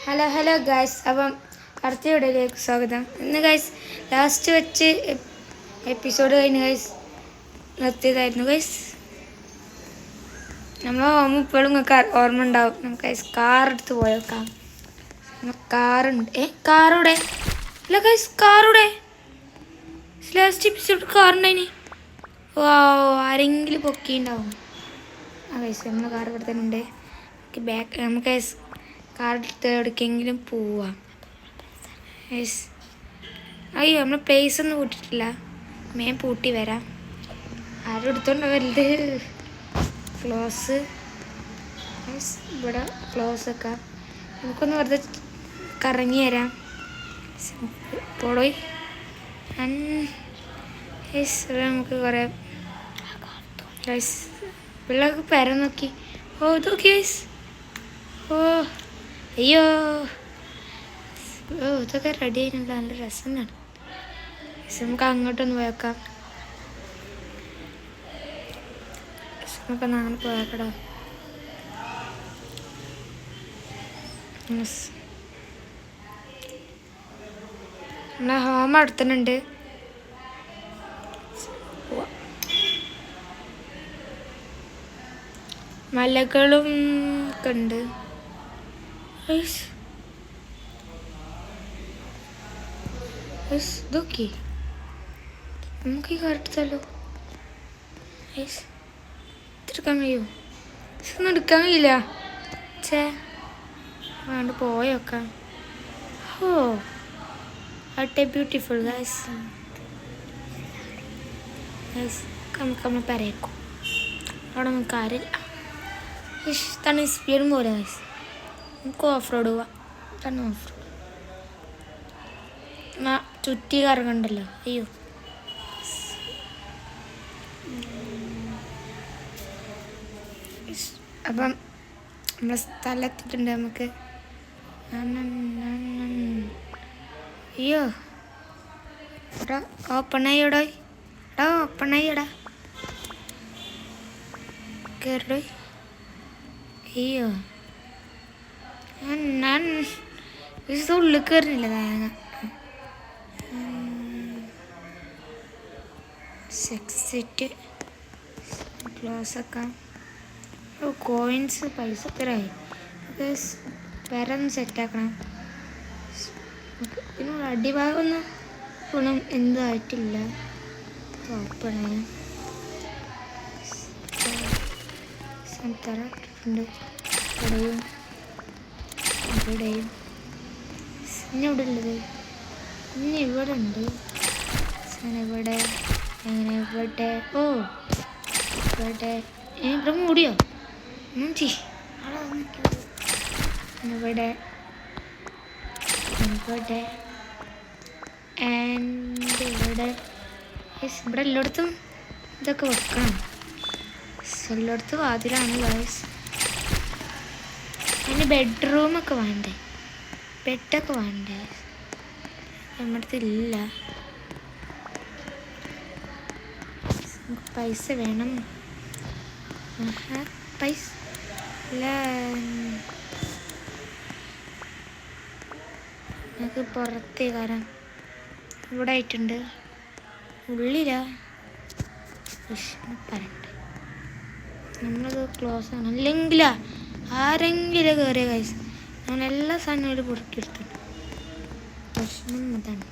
Hello guys. അപ്പം അടുത്ത വീഡിയോയിലേക്ക് സ്വാഗതം. ഇന്ന് ഗൈസ് ലാസ്റ്റ് വെച്ച് എപ്പിസോഡ് കഴിഞ്ഞ് ഗൈസ് നിർത്തിയതായിരുന്നു ഗൈസ്. നമ്മളെ ഹോം ഇപ്പോഴും നിങ്ങൾക്ക് ഓർമ്മ ഉണ്ടാവും. നമുക്ക് ഗൈസ് കാർ എടുത്ത് പോയേക്കാം. കാറുണ്ട്. കാറൂടെ അല്ല ഗൈസ്, കാറൂടെ ലാസ്റ്റ് എപ്പിസോഡ് കാറുണ്ടായിന്. ആരെങ്കിലും പൊക്കിണ്ടാവും. ഗൈസ് നമ്മൾ കാർ ഇവിടെ തന്നെ ഉണ്ട്. ബാക്ക് നമുക്ക് ഗൈസ് കാർ എടുത്ത് എവിടേക്കെങ്കിലും പോവാം. യെസ്, അയ്യോ നമ്മൾ പ്ലേസ് ഒന്നും കൂട്ടിയിട്ടില്ല. മേം പൂട്ടി വരാം. ആരും എടുത്തോണ്ട് വലുത് ക്ലോസ്. ഇവിടെ ക്ലോസ് ഒക്കെ നമുക്കൊന്ന് വെറുതെ കറങ്ങി തരാം. പോടോയി. യെസ്, ഇവിടെ നമുക്ക് കുറേ ഗൈസ് പിള്ളേർക്ക് പെര നോക്കി. ഇതൊക്കെ ഗൈസ്. അയ്യോ ഇതൊക്കെ റെഡി ആയിരുന്നില്ല. നല്ല രസം തന്നെ. നമുക്ക് അങ്ങോട്ടൊന്ന് പോയേക്കാം. നമുക്കൊന്ന് അങ്ങനെ പോയേക്കടാ. നമ്മളെ ഹോം അടുത്തുണ്ട്. മലകളും ഒക്കെ ഉണ്ട്. ഇതൊക്കെ നമുക്ക് ഈ കാർ എടുത്താലോ? എടുക്കാൻ കഴിയുമോ? ഒന്നും എടുക്കാൻ കഴിയില്ല. വേണ്ട പോയൊക്കാം. What a beautiful guys. നമുക്ക് നമ്മൾ പറയേക്കും. അവിടെ നമുക്ക് ആരില്ല. തന്നെ സ്പീഡും പോലെ ഗൈസ്. നമുക്ക് ഓഫ് റോഡ് പോവാം. തന്നെ ഓഫ് റോഡ് ചുറ്റി കറങ്ങണ്ടല്ലോ. അയ്യോ അപ്പം നമ്മളെ സ്ഥലത്തിട്ടുണ്ട്. നമുക്ക് അയ്യോ എടാ ഓപ്പണായിടോ. ഓപ്പണായിടാ കയറിടോ. അയ്യോ ഞാൻ ഉള്ളിൽ കയറുന്നില്ല. തേങ്ങ സെക്സിറ്റ് ക്ലോസ് ആക്കാം. കോയിൻസ് പൈസ എത്രയായി? പേരൊന്ന് സെറ്റാക്കണം. ഇതിനുള്ള അടിഭാഗമൊന്നും ഗുണം എന്തായിട്ടില്ല. ഓപ്പണായി തറട്ടുണ്ട്. ഇവിടെയും ഇവിടെയും ഇനി ഇവിടെ ഉള്ളത് ഇനി ഇവിടെ ഉണ്ട്. ഇവിടെ എങ്ങനെ ഇവിടെ ഇവിടെ ഇവിടെ മൂടിയോ? ഇവിടെ ഇവിടെ ആൻഡ് ഇവിടെ ഇവിടെ എല്ലായിടത്തും ഇതൊക്കെ വെക്കണം. എല്ലായിടത്തും വാതിലാണ് ഗൈസ്. അതിന് ബെഡ്റൂമൊക്കെ വേണ്ടേ? ബെഡൊക്കെ വേണ്ടേ? നമ്മുടെ അടുത്തില്ല. പൈസ വേണം. പൈസ ഇല്ല. നമുക്ക് പുറത്തേ കയറാം. ഇവിടെ ആയിട്ടുണ്ട്. ഉള്ളിലാ പറയണ്ട. നമ്മളത് ക്ലോസ് ആണ്. അല്ലെങ്കിലാ ആരെങ്കിലും കയറിയ കൈസ് നമ്മളെല്ലാ സാധനങ്ങളും പൊറുക്കിയെടുത്തിട്ടുണ്ട്. പ്രശ്നം അതാണ്.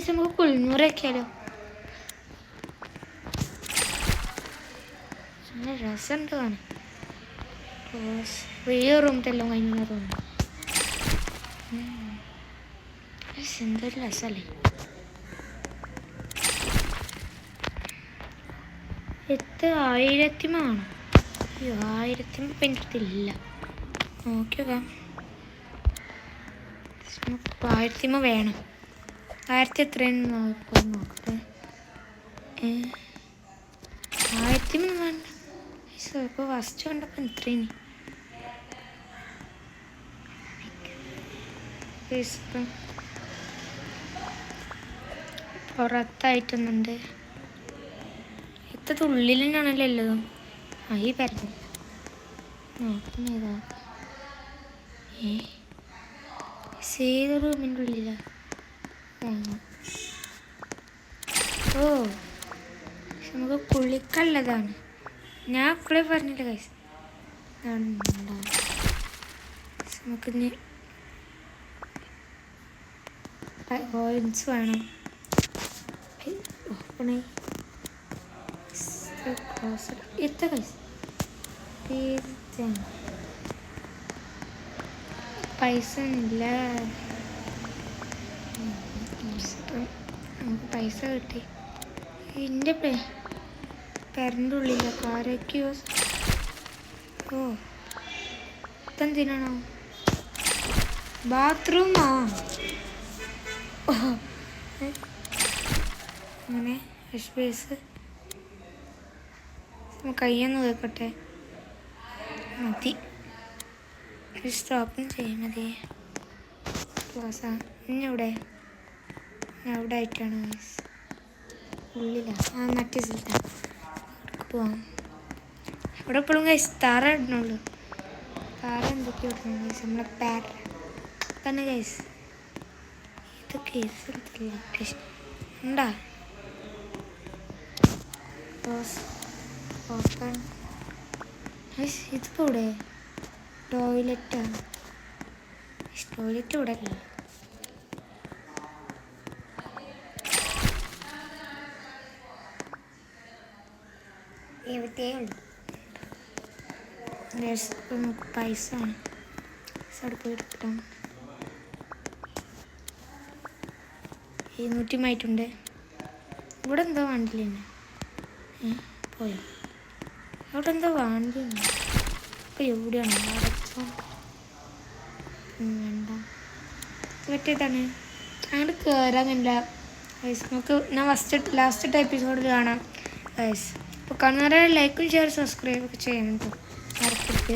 നമുക്ക് കുളിഞ്ഞൂറൊക്കെയാലോ. നല്ല രസമുണ്ട് കാണാൻ. വലിയ റൂമിട്ടെല്ലാം കഴിഞ്ഞ റൂം. എന്തൊരു രസമല്ലേ. എത്ര 1000 ആണോ? അയ്യോ 1000 ഇപ്പം എൻ്റെ അടുത്തില്ല. നോക്കിയോക്കാം. 1000 വേണം. 1000 എത്രയാണ് നോക്കട്ടെ. 1000 വേണ്ട. ഇപ്പോൾ ഫസ്റ്റ് കണ്ടപ്പോൾ ഇത്രയും പുറത്തായിട്ടൊന്നുണ്ട്. ഇവിടുത്തെ ഉള്ളിൽ തന്നെയാണല്ലോ എല്ലതും. ഈ പരന്നു നോക്കുന്നേതാ ഏത് റൂമിൻ്റെ ഉള്ളിലാ? ഓ നമുക്ക് കുളിക്കല്ലതാണ്. ഞാൻ അപ്പോഴേ പറഞ്ഞില്ല ഗൈസ്. നമുക്കിനി കോയിൻസ് വേണം. ഓപ്പണേ എത്ര ഗൈസ്? പൈസ ഇല്ല. നമുക്ക് പൈസ കിട്ടി. എൻ്റെ പേരൻ്റെ ഉള്ളിലൊക്കെ ആരൊക്കെയോ. ഓ ഇതെന്തിനാണോ? ബാത്റൂമാ? അങ്ങനെ സ്പേസ് കയ്യൊന്ന് വെക്കട്ടെ. മതി, സ്റ്റോപ്പും ചെയ്യാൻ മതി. ഇന്നെവിടെ? എവിടെ ആയിട്ടാണ് ഉള്ളിലാണ്? മറ്റേ സ്ഥലത്താണ്. പോവാം. ഇവിടെ എപ്പോഴും ഗൈസ് താറ ഇടണുള്ളൂ. താറ എന്തൊക്കെയോ ഇടണം ഗൈസ്. നമ്മളെ പാര തന്നെ ഗൈസ്. ഇതൊക്കെ ഏത് സ്ഥലത്തല്ല ഉണ്ടാ? ഓപ്പൺ. ഇതിപ്പോൾ ഇവിടെ ടോയ്ലറ്റാണ്. ടോയ്ലറ്റ് ഇവിടെ അല്ല. എവിടെയേ ഉള്ളൂ. നമുക്ക് പൈസ ആണ്. അവിടെ പോയി എടുക്കണം. 700 ആയിട്ടുണ്ട്. ഇവിടെ എന്തോ വണ്ടിയിലുണ്ട്. പോയോ? അവിടെ എന്തോ വണ്ടിയുണ്ട്. ഇപ്പം എവിടെയാണ്? വേണ്ട, മറ്റേതാണ്. അങ്ങോട്ട് കയറാൻ കണ്ട ഗൈസ്. നമുക്ക് ഞാൻ ലാസ്റ്റ് എപ്പിസോഡിൽ കാണാം ഗൈസ്. അപ്പോൾ കാണുന്നവരെ ലൈക്കും ഷെയർ സബ്സ്ക്രൈബ് ഒക്കെ ചെയ്യണം കേട്ടോ. മറക്കരുത്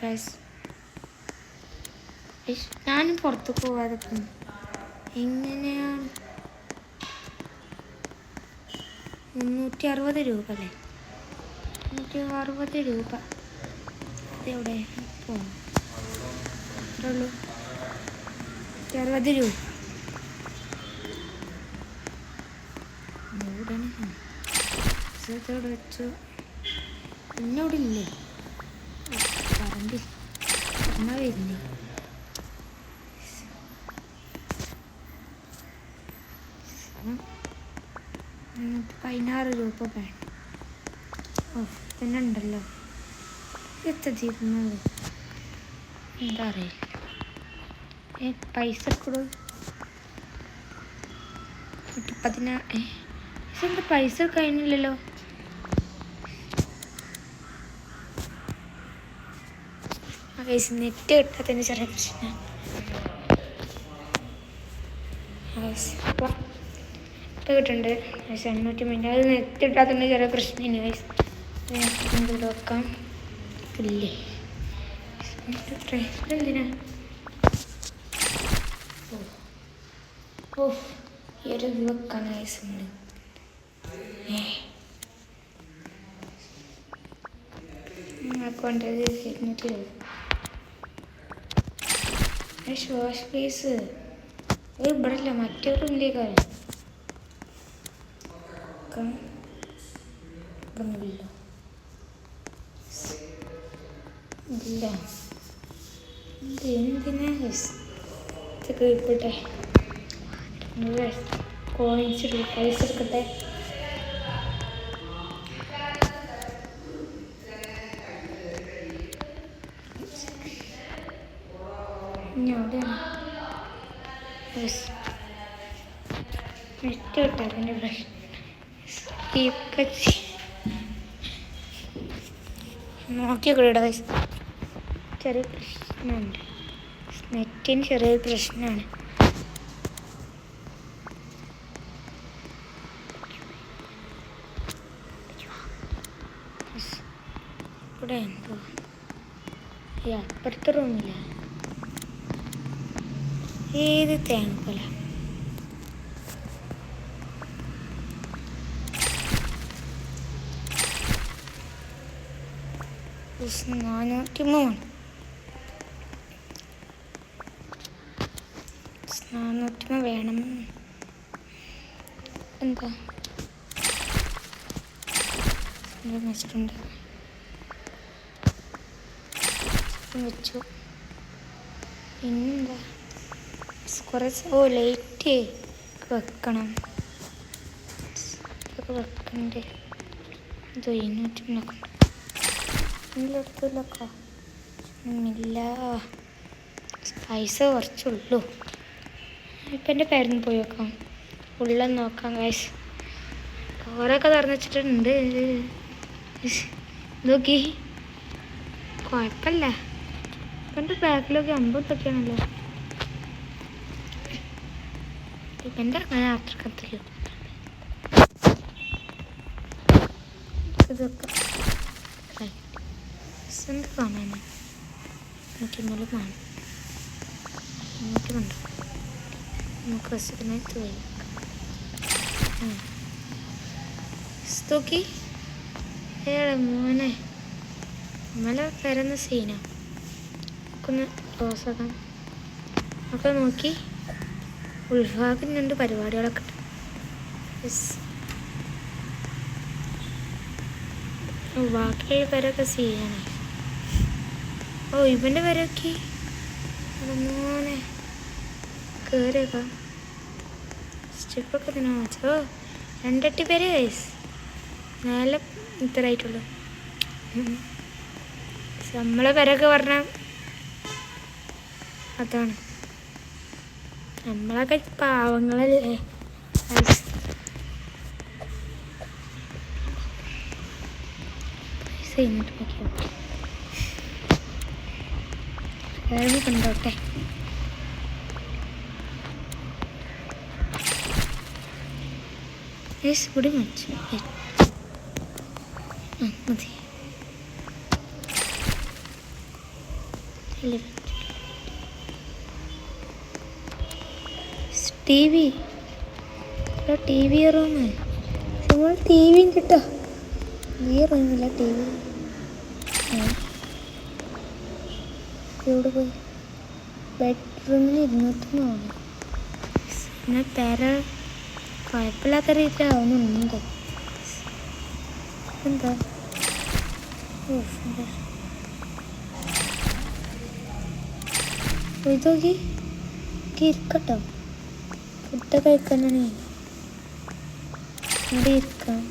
ഗൈസ്. ഞാനും പുറത്തേക്ക് പോവാതെ എങ്ങനെയാണ്? 360 രൂപ അല്ലേ? 360 രൂപ. അതെവിടെ പോകാം? അത്രേ ഉള്ളൂ. 60 രൂപ. ഇവിടെ വെച്ചു. പിന്നെ ഇവിടെ ഇല്ലേ? പറമ്പിൽ പറഞ്ഞാൽ വരുന്നേ. 16 രൂപ വേണം. പിന്നെ ഉണ്ടല്ലോ എത്തിരുന്നത്. എന്താ അറിയില്ല. പൈസ കൊടു 16. എന്താ പൈസ കഴിഞ്ഞില്ലല്ലോ? നെറ്റ് കിട്ടാത്തതിന് ചെറിയ പ്രശ്നം. കിട്ടുന്നുണ്ട് 800. അത് നെറ്റ് കിട്ടാത്തതിന് ചെറിയ പ്രശ്നമാണ് ഗൈസ്. വെക്കാം ഇല്ലേ? എന്തിനാ? ഈ ഒരു ഇത് വെക്കാൻ ഗൈസ് ഉണ്ട്. അക്കൗണ്ട് 200 രൂപ. വാഷ് പ്ലേസ് ഇവിടെ ഇല്ല. മറ്റേ റൂമിലേക്കാണ്. ഇല്ല എന്തിനാ ഇതൊക്കെ ഇപ്പോട്ടെ. കോയിൻസ് പൈസ എടുക്കട്ടെ. എവിടെയാണ് നെറ്റ് കിട്ടാത്തതിൻ്റെ പ്രശ്നം. നോക്കിയൊക്കെ ചെറിയ പ്രശ്നമുണ്ട്. നെറ്റിന് ചെറിയൊരു പ്രശ്നമാണ്. ഇവിടെ എന്തോ ഈ അപ്പുറത്തെ റൂമില്ല. ഏത് തേങ്ങ 403 വേണം. എന്താ വെച്ചിട്ടുണ്ട് വെച്ചു. പിന്നെന്താ കുറച്ച് ലൈറ്റ് വെക്കണം. ഇതൊക്കെ വെക്കണ്ടേ? ഇത് 200 ഇല്ല, പൈസ കുറച്ചുള്ളൂ. ഇപ്പം എൻ്റെ പേരൊന്ന് പോയി നോക്കാം, ഉള്ളൊന്ന് നോക്കാം ഗൈസ്. ഡോറൊക്കെ തുറന്ന് വെച്ചിട്ടുണ്ട്. നോക്കി, കുഴപ്പമില്ല. ഇപ്പം എൻ്റെ ബാക്കിലൊക്കെ 50 ഇപ്പം എൻ്റെ അങ്ങനെ അത്രക്കത്തില്ല. ഇതൊക്കെ എന്ത് കാണാനാ? 104 കാണും. ഇങ്ങോട്ട് കണ്ടു. നമുക്ക് വശത്തിനകത്ത് പോയി നോക്കി. മോനെ നമ്മളെ വരുന്ന സീനാ. നമുക്കൊന്ന് ക്ലോസ് ആക്കാം. ഒക്കെ നോക്കി ഉത്ഭാഗം 2 പരിപാടികളൊക്കെ ഉണ്ട്. ബാക്കിയുള്ള പേരൊക്കെ സീനാണ്. ഇവൻ്റെ പേരൊക്കെ മോനെ കയറിയേക്കാം. സ്റ്റെപ്പൊക്കെ തന്നെ വെച്ചോ. 2 പേര് ഗൈസ്. നല്ല ഇത്രയായിട്ടുള്ളൂ. നമ്മളെ പേരൊക്കെ പറഞ്ഞാൽ അതാണ്. നമ്മളൊക്കെ പാവങ്ങളല്ലേ. പൈസ കഴിഞ്ഞിട്ട് നോക്കിയോ കണ്ടോട്ടെ. കൂടി മതി. T V room. നമ്മൾ ടി വിയും കിട്ടോ? ഈ റൂമില്ല ടി വി. ഇവിടെ പോയി ബെഡ്റൂമിന് 204. പിന്നെ പേര കുഴപ്പമില്ലാത്ത രീതിയിലാവുന്നുണ്ട്. എന്താ ഇതൊക്കെ ഇരിക്കട്ടോ. ഫുഡ് കഴിക്കാനാണ് ഇവിടെ ഇരിക്കാം.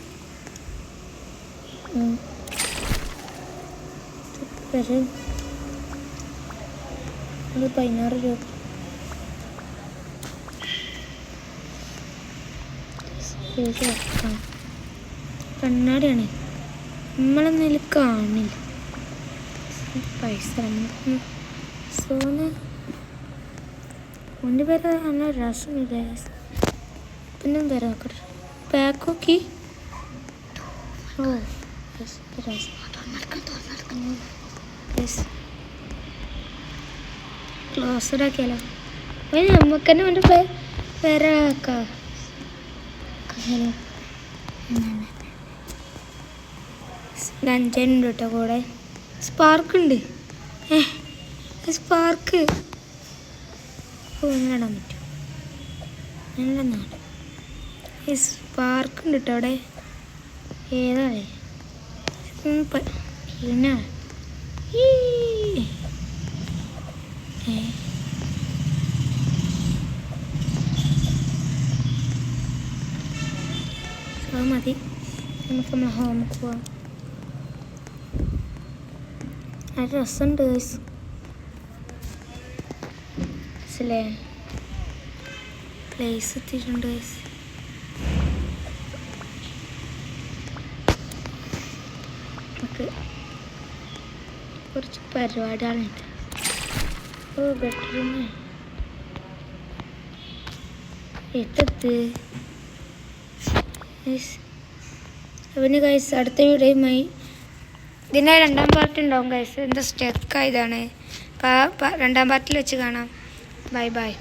16 രൂപ. വെക്കാം. കണ്ണാടിയാണ്. നമ്മളെന്നതിൽ കാണില്ല. പൈസ സോന ഒൻ്റെ പേര് നല്ല രസമില്ല. പിന്നെന്താ നോക്കട്ടെ. പാക്ക് നോക്കി. ക്ലോസ്ഡ് ആക്കിയാലോ? നമുക്ക് തന്നെ എൻ്റെ പേര് ആക്കാം. 5 ഉണ്ട് കേട്ടോ കൂടെ. സ്പാർക്ക് ഉണ്ട്. സ്പാർക്ക് ഇടാൻ പറ്റും. നല്ല നാട്. ഈ സ്പാർക്ക് ഉണ്ട് കേട്ടോ അവിടെ. ഏതാണേ പിന്നെ മതി. നമുക്ക് നമ്മളെ ഹോമിൽ പോവാം. നല്ല രസമുണ്ട് മനസ്സിലേ. പ്ലേസ് എത്തിയിട്ടുണ്ട്. നമുക്ക് കുറച്ച് പരിപാടികളുണ്ട്. ബെഡ്റൂം എത്തത്ത്. അവന് ഗൈസ് അടുത്ത വീഡിയോയുമായി ഇതിൻ്റെ 2ാം പാർട്ട് ഉണ്ടാവും ഗൈസ്. എന്താ സ്റ്റെക്കായതാണ്. അപ്പോൾ 2ാം പാർട്ടിൽ വെച്ച് കാണാം. Bye bye.